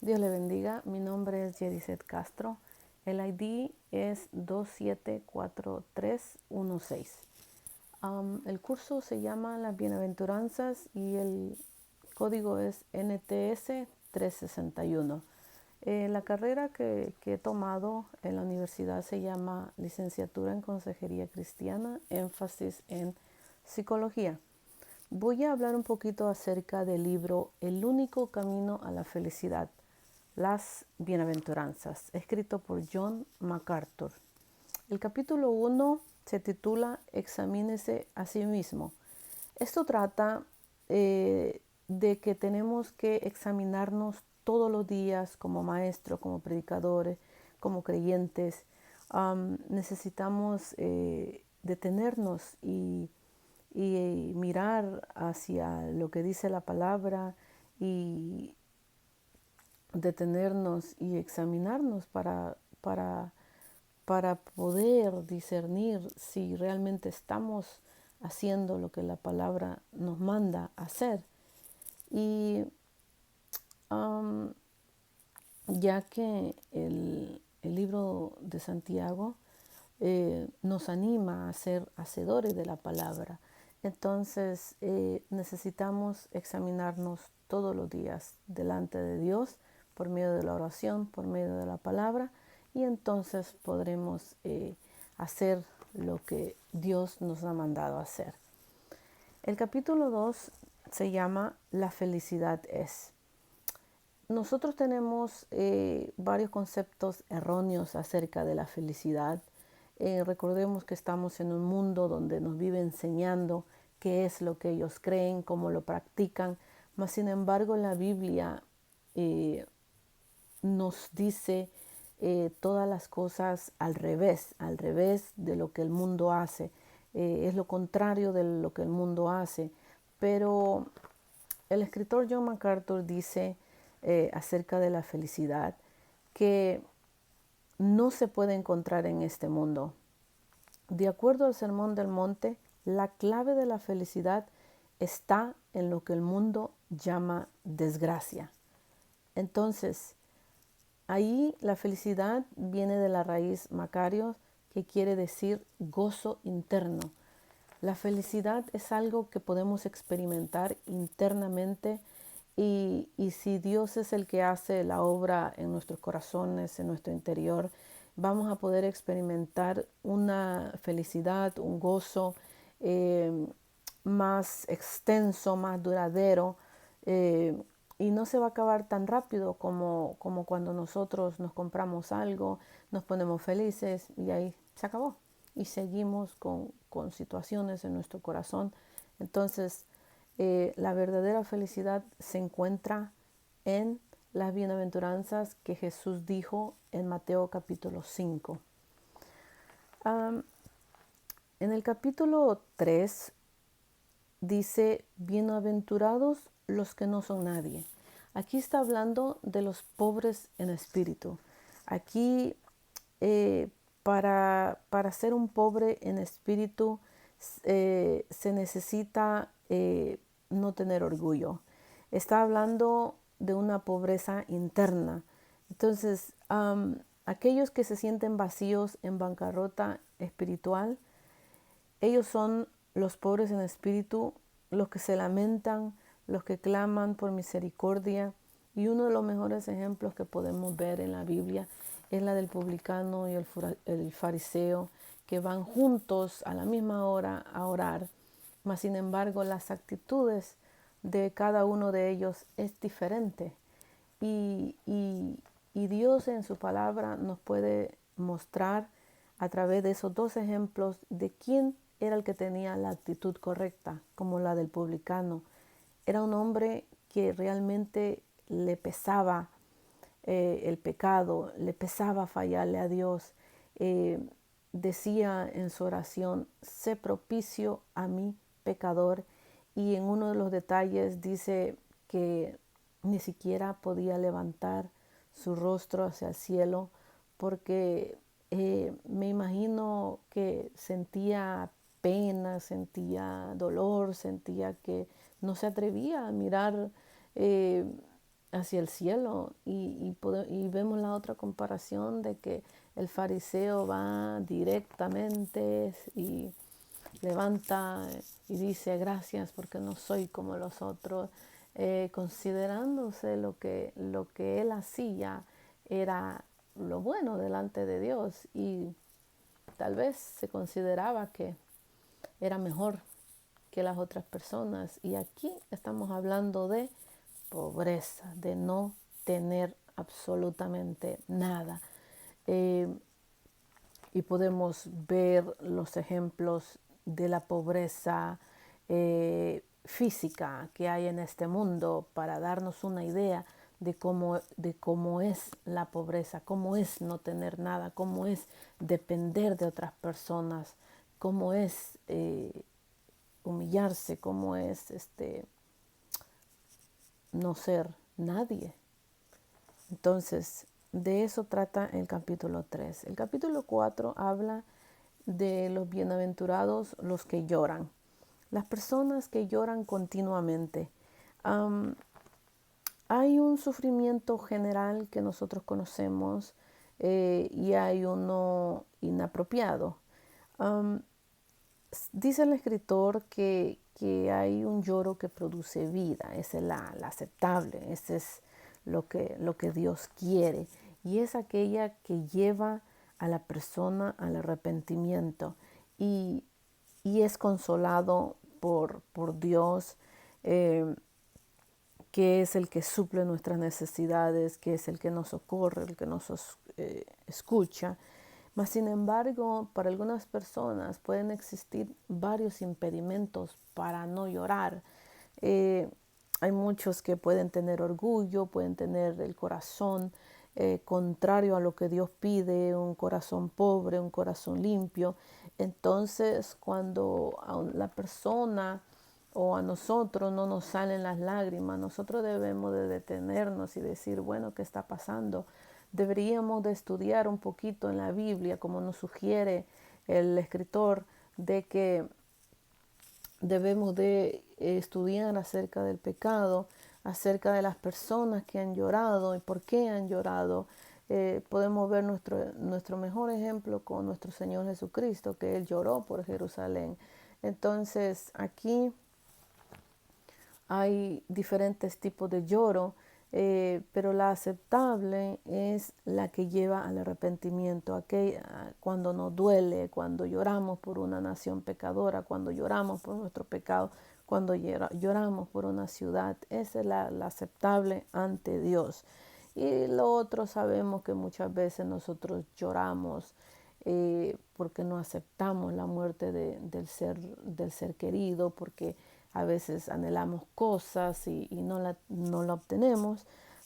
Dios le bendiga. Mi nombre es Yedicet Castro. El ID es 274316. El curso se llama Las Bienaventuranzas y el código es NTS 361. La carrera que he tomado en la universidad se llama Licenciatura en Consejería Cristiana, énfasis en Psicología. Voy a hablar un poquito acerca del libro El único camino a la felicidad, las bienaventuranzas, escrito por John MacArthur. El capítulo 1 se titula Examínese a sí mismo. Esto trata de que tenemos que examinarnos todos los días como maestros, como predicadores, como creyentes. Necesitamos detenernos y mirar hacia lo que dice la palabra y detenernos y examinarnos para poder discernir si realmente estamos haciendo lo que la palabra nos manda hacer. Y ya que el libro de Santiago nos anima a ser hacedores de la palabra, entonces necesitamos examinarnos todos los días delante de Dios por medio de la oración, por medio de la palabra, y entonces podremos hacer lo que Dios nos ha mandado hacer. El capítulo 2 se llama La felicidad es. Nosotros tenemos varios conceptos erróneos acerca de la felicidad. Recordemos que estamos en un mundo donde nos vive enseñando qué es lo que ellos creen, cómo lo practican, mas sin embargo la Biblia nos dice todas las cosas al revés de lo que el mundo hace. Es lo contrario de lo que el mundo hace. Pero el escritor John MacArthur dice acerca de la felicidad que no se puede encontrar en este mundo. De acuerdo al Sermón del Monte, la clave de la felicidad está en lo que el mundo llama desgracia. Entonces, ahí la felicidad viene de la raíz Macarios, que quiere decir gozo interno. La felicidad es algo que podemos experimentar internamente y si Dios es el que hace la obra en nuestros corazones, en nuestro interior, vamos a poder experimentar una felicidad, un gozo más extenso, más duradero, y no se va a acabar tan rápido como cuando nosotros nos compramos algo, nos ponemos felices y ahí se acabó. Y seguimos con situaciones en nuestro corazón. Entonces, la verdadera felicidad se encuentra en las bienaventuranzas que Jesús dijo en Mateo capítulo 5. En el capítulo 3 dice, bienaventurados los que no son nadie. Aquí está hablando de los pobres en espíritu. Aquí para ser un pobre en espíritu se necesita no tener orgullo. Está hablando de una pobreza interna. Entonces, aquellos que se sienten vacíos en bancarrota espiritual, ellos son los pobres en espíritu, los que se lamentan, los que claman por misericordia. Y uno de los mejores ejemplos que podemos ver en la Biblia es la del publicano y el fariseo, que van juntos a la misma hora a orar, mas sin embargo las actitudes de cada uno de ellos es diferente. Y Dios en su palabra nos puede mostrar a través de esos dos ejemplos de quién era el que tenía la actitud correcta, como la del publicano. Era un hombre que realmente le pesaba el pecado, le pesaba fallarle a Dios. Decía en su oración, sé propicio a mi pecador. Y en uno de los detalles dice que ni siquiera podía levantar su rostro hacia el cielo porque me imagino que sentía pena, sentía dolor, sentía que no se atrevía a mirar hacia el cielo y vemos la otra comparación de que el fariseo va directamente y levanta y dice gracias porque no soy como los otros, considerándose lo que él hacía era lo bueno delante de Dios y tal vez se consideraba que era mejor que las otras personas. Y aquí estamos hablando de pobreza, de no tener absolutamente nada. Eh, y podemos ver los ejemplos de la pobreza física que hay en este mundo para darnos una idea de cómo es la pobreza, cómo es no tener nada, cómo es depender de otras personas, cómo es humillarse, cómo es no ser nadie. Entonces, de eso trata el capítulo 3. El capítulo 4 habla de los bienaventurados, los que lloran, las personas que lloran continuamente. Um, Hay un sufrimiento general que nosotros conocemos y hay uno inapropiado. Um, Dice el escritor que hay un lloro que produce vida, esa es la aceptable, ese es lo que Dios quiere y es aquella que lleva a la persona al arrepentimiento y, y es consolado por Dios, eh, que es el que suple nuestras necesidades, que es el que nos socorre, el que nos escucha. Mas, sin embargo, para algunas personas pueden existir varios impedimentos para no llorar. Eh, Hay muchos que pueden tener orgullo, pueden tener el corazón contrario a lo que Dios pide, un corazón pobre, un corazón limpio. Entonces, cuando a la persona o a nosotros no nos salen las lágrimas, nosotros debemos de detenernos y decir, bueno, ¿qué está pasando? Deberíamos de estudiar un poquito en la Biblia, como nos sugiere el escritor, de que debemos de estudiar acerca del pecado, acerca de las personas que han llorado y por qué han llorado. Podemos ver nuestro mejor ejemplo con nuestro Señor Jesucristo, que Él lloró por Jerusalén. Entonces, aquí hay diferentes tipos de lloro, pero la aceptable es la que lleva al arrepentimiento, cuando nos duele, cuando lloramos por una nación pecadora, cuando lloramos por nuestro pecado, cuando lloramos por una ciudad. Esa es la aceptable ante Dios. Y lo otro, sabemos que muchas veces nosotros lloramos porque no aceptamos la muerte del ser querido, porque a veces anhelamos cosas y no la obtenemos,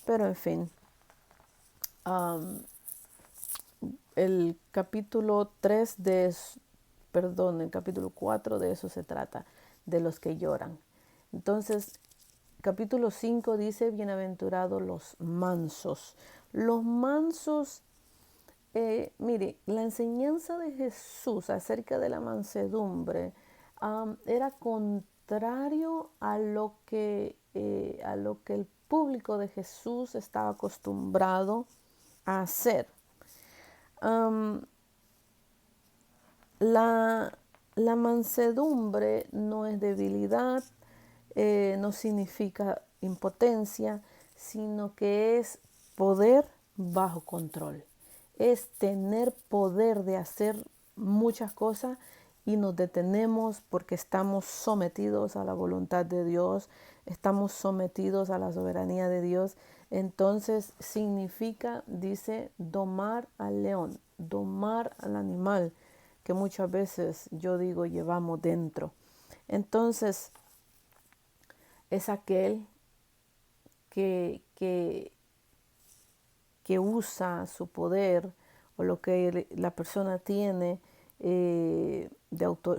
pero en fin, um, el capítulo 3 el capítulo 4 de eso se trata, de los que lloran. Entonces, capítulo 5 dice, bienaventurados los mansos. Los mansos, mire, la enseñanza de Jesús acerca de la mansedumbre era contrario a lo que el público de Jesús estaba acostumbrado a hacer. Um, la mansedumbre no es debilidad, no significa impotencia, sino que es poder bajo control. Es tener poder de hacer muchas cosas y nos detenemos porque estamos sometidos a la voluntad de Dios, estamos sometidos a la soberanía de Dios. Entonces significa, dice, domar al león, domar al animal, que muchas veces yo digo llevamos dentro. Entonces es aquel que, que, que usa su poder o lo que la persona tiene,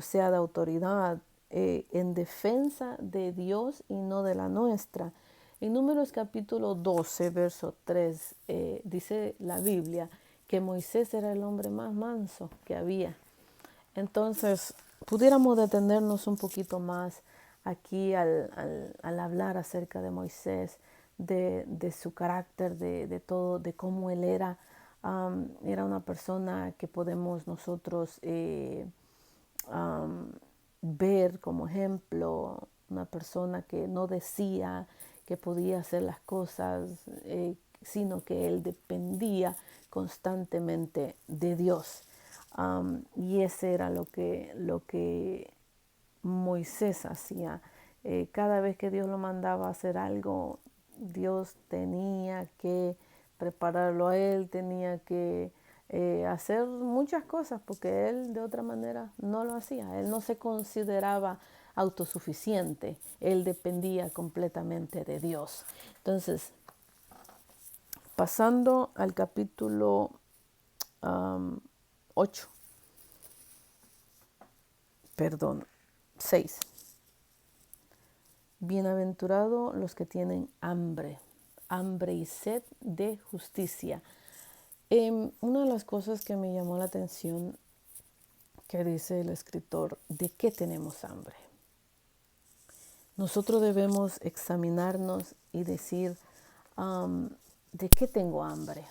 sea de autoridad, en defensa de Dios y no de la nuestra. En Números capítulo 12, verso 3, dice la Biblia que Moisés era el hombre más manso que había. Entonces, pudiéramos detenernos un poquito más aquí al hablar acerca de Moisés, de su carácter, de todo, de cómo él era. Era una persona que podemos nosotros ver como ejemplo, una persona que no decía que podía hacer las cosas, sino que él dependía constantemente de Dios. Y ese era lo que Moisés hacía. Cada vez que Dios lo mandaba a hacer algo, Dios tenía que prepararlo a él, tenía que hacer muchas cosas, porque él de otra manera no lo hacía. Él no se consideraba autosuficiente, él dependía completamente de Dios. Entonces, pasando al capítulo 8, perdón, 6. Bienaventurados los que tienen hambre, hambre y sed de justicia. Una de las cosas que me llamó la atención que dice el escritor, ¿de qué tenemos hambre? Nosotros debemos examinarnos y decir, ¿de qué tengo hambre?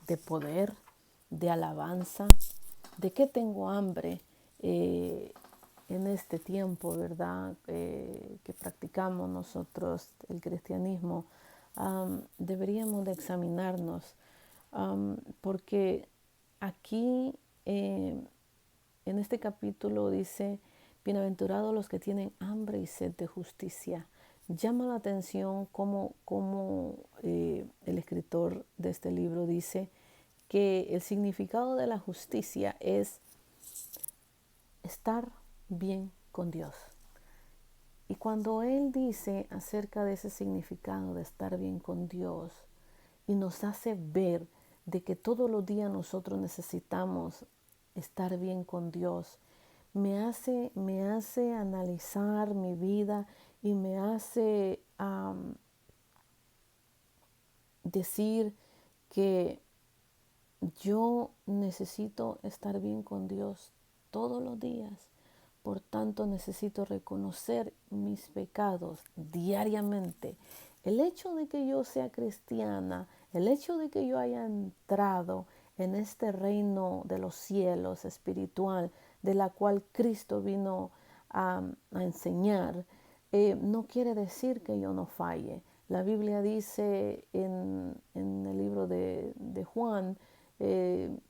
¿De poder? ¿De alabanza? ¿De qué tengo hambre en este tiempo, verdad? Que practicamos nosotros el cristianismo. Deberíamos de examinarnos porque aquí en este capítulo dice, bienaventurados los que tienen hambre y sed de justicia. Llama la atención cómo el escritor de este libro dice que el significado de la justicia es estar bien con Dios. Y cuando él dice acerca de ese significado de estar bien con Dios y nos hace ver de que todos los días nosotros necesitamos estar bien con Dios, me hace analizar mi vida y me hace decir que yo necesito estar bien con Dios todos los días. Por tanto, necesito reconocer mis pecados diariamente. El hecho de que yo sea cristiana, el hecho de que yo haya entrado en este reino de los cielos espiritual, de la cual Cristo vino a enseñar, no quiere decir que yo no falle. La Biblia dice en el libro de Juan, en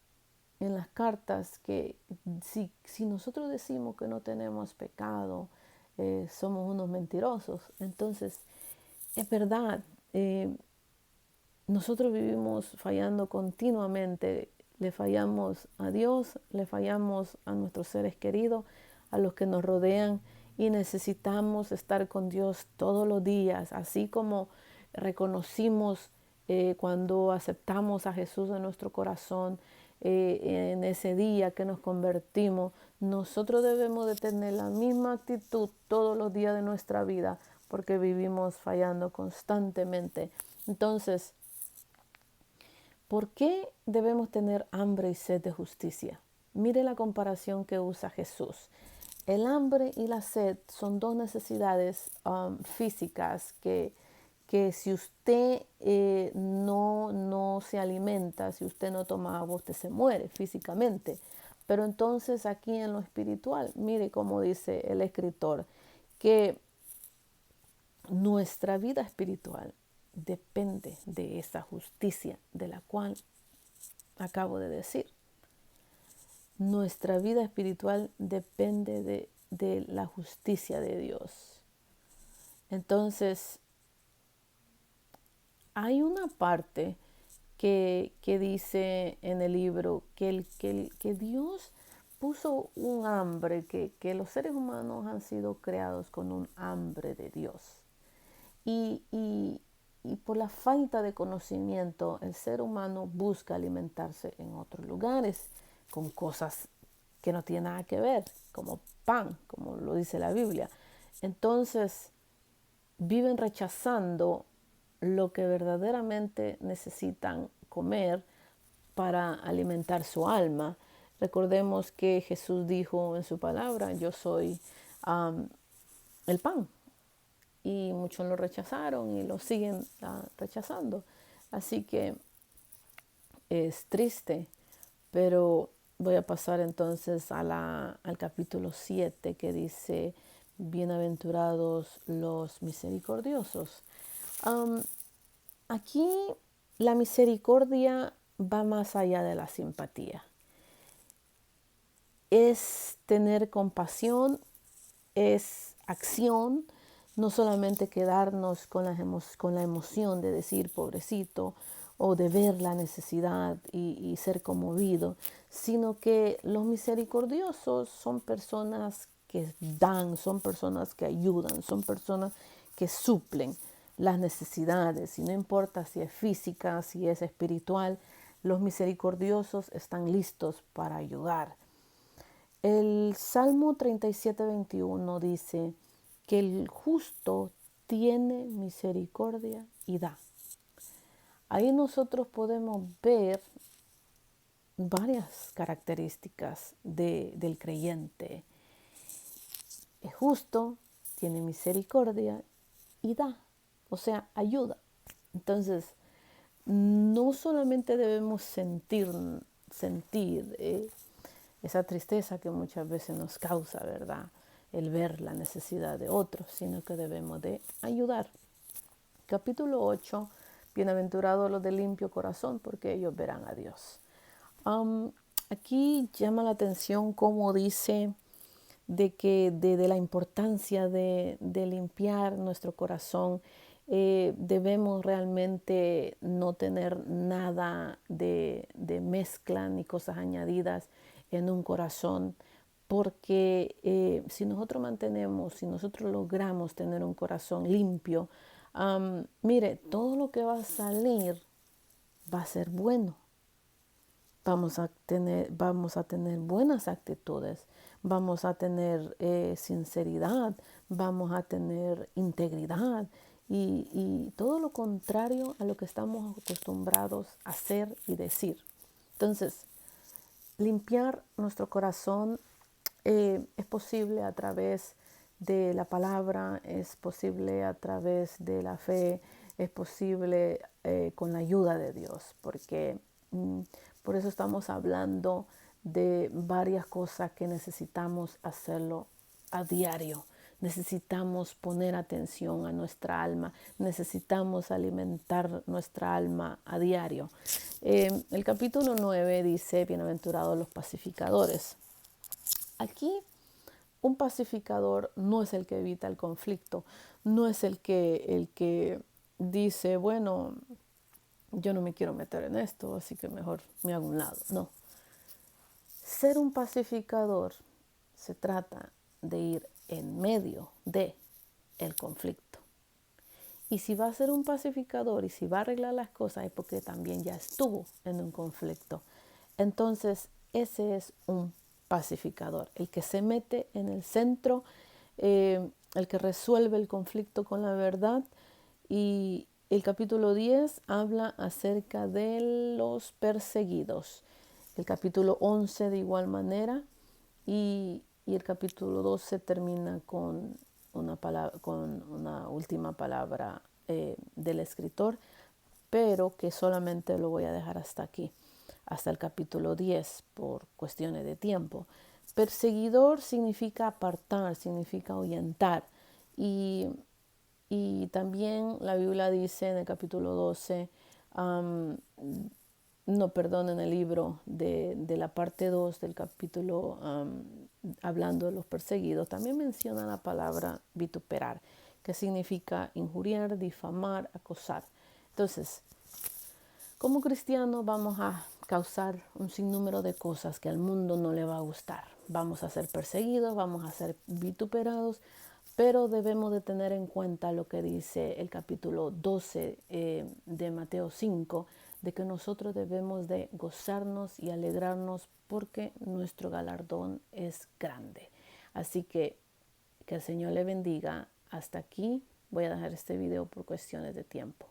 las cartas, que si nosotros decimos que no tenemos pecado, somos unos mentirosos. Entonces, es verdad, nosotros vivimos fallando continuamente. Le fallamos a Dios, le fallamos a nuestros seres queridos, a los que nos rodean, y necesitamos estar con Dios todos los días, así como reconocimos cuando aceptamos a Jesús en nuestro corazón, en ese día que nos convertimos. Nosotros debemos de tener la misma actitud todos los días de nuestra vida, porque vivimos fallando constantemente. Entonces, ¿por qué debemos tener hambre y sed de justicia? Mire la comparación que usa Jesús. El hambre y la sed son dos necesidades físicas que si usted no se alimenta, si usted no toma agua, usted se muere físicamente. Pero entonces aquí en lo espiritual, mire cómo dice el escritor, que nuestra vida espiritual depende de esa justicia de la cual acabo de decir. Nuestra vida espiritual depende de la justicia de Dios. Entonces, hay una parte que dice en el libro que Dios puso un hambre, que los seres humanos han sido creados con un hambre de Dios. Y por la falta de conocimiento, el ser humano busca alimentarse en otros lugares con cosas que no tienen nada que ver, como pan, como lo dice la Biblia. Entonces, viven rechazando lo que verdaderamente necesitan comer para alimentar su alma. Recordemos que Jesús dijo en su palabra, yo soy el pan. y muchos lo rechazaron y lo siguen rechazando. Así que es triste, pero voy a pasar entonces al capítulo 7 que dice, bienaventurados los misericordiosos. Um, Aquí la misericordia va más allá de la simpatía. Es tener compasión, es acción, no solamente quedarnos con la emoción de decir pobrecito o de ver la necesidad y ser conmovido, sino que los misericordiosos son personas que dan, son personas que ayudan, son personas que suplen las necesidades, y no importa si es física, si es espiritual, los misericordiosos están listos para ayudar. El Salmo 37:21 dice que el justo tiene misericordia y da. Ahí nosotros podemos ver varias características del creyente. Es justo, tiene misericordia y da, o sea, ayuda. Entonces, no solamente debemos sentir esa tristeza que muchas veces nos causa, ¿verdad? El ver la necesidad de otros, sino que debemos de ayudar. Capítulo 8, bienaventurados los de limpio corazón, porque ellos verán a Dios. Aquí llama la atención cómo dice de la importancia de limpiar nuestro corazón. Debemos realmente no tener nada de mezcla ni cosas añadidas en un corazón, porque si nosotros logramos tener un corazón limpio, mire, todo lo que va a salir va a ser bueno. Vamos a tener buenas actitudes, vamos a tener sinceridad, vamos a tener integridad y todo lo contrario a lo que estamos acostumbrados a hacer y decir. Entonces, limpiar nuestro corazón es posible a través de la palabra, es posible a través de la fe, es posible con la ayuda de Dios, porque por eso estamos hablando de varias cosas que necesitamos hacerlo a diario. Necesitamos poner atención a nuestra alma, necesitamos alimentar nuestra alma a diario. El capítulo 9 dice, bienaventurados los pacificadores. Aquí un pacificador no es el que evita el conflicto, no es el que dice, bueno, yo no me quiero meter en esto, así que mejor me hago un lado. No. Ser un pacificador se trata de ir en medio de el conflicto. Y si va a ser un pacificador y si va a arreglar las cosas es porque también ya estuvo en un conflicto. Entonces, ese es un pacificador, el que se mete en el centro, el que resuelve el conflicto con la verdad. Y el capítulo 10 habla acerca de los perseguidos. El capítulo 11 de igual manera y el capítulo 12 termina con una última palabra del escritor, pero que solamente lo voy a dejar hasta aquí, hasta el capítulo 10 por cuestiones de tiempo. Perseguidor significa apartar, significa ahuyentar. Y también la Biblia dice en el capítulo 12, en el libro de la parte 2 del capítulo, hablando de los perseguidos, también menciona la palabra vituperar, que significa injuriar, difamar, acosar. Entonces, como cristianos vamos a causar un sinnúmero de cosas que al mundo no le va a gustar. Vamos a ser perseguidos, vamos a ser vituperados, pero debemos de tener en cuenta lo que dice el capítulo 12 de Mateo 5, de que nosotros debemos de gozarnos y alegrarnos porque nuestro galardón es grande. Así que el Señor le bendiga. Hasta aquí voy a dejar este video por cuestiones de tiempo.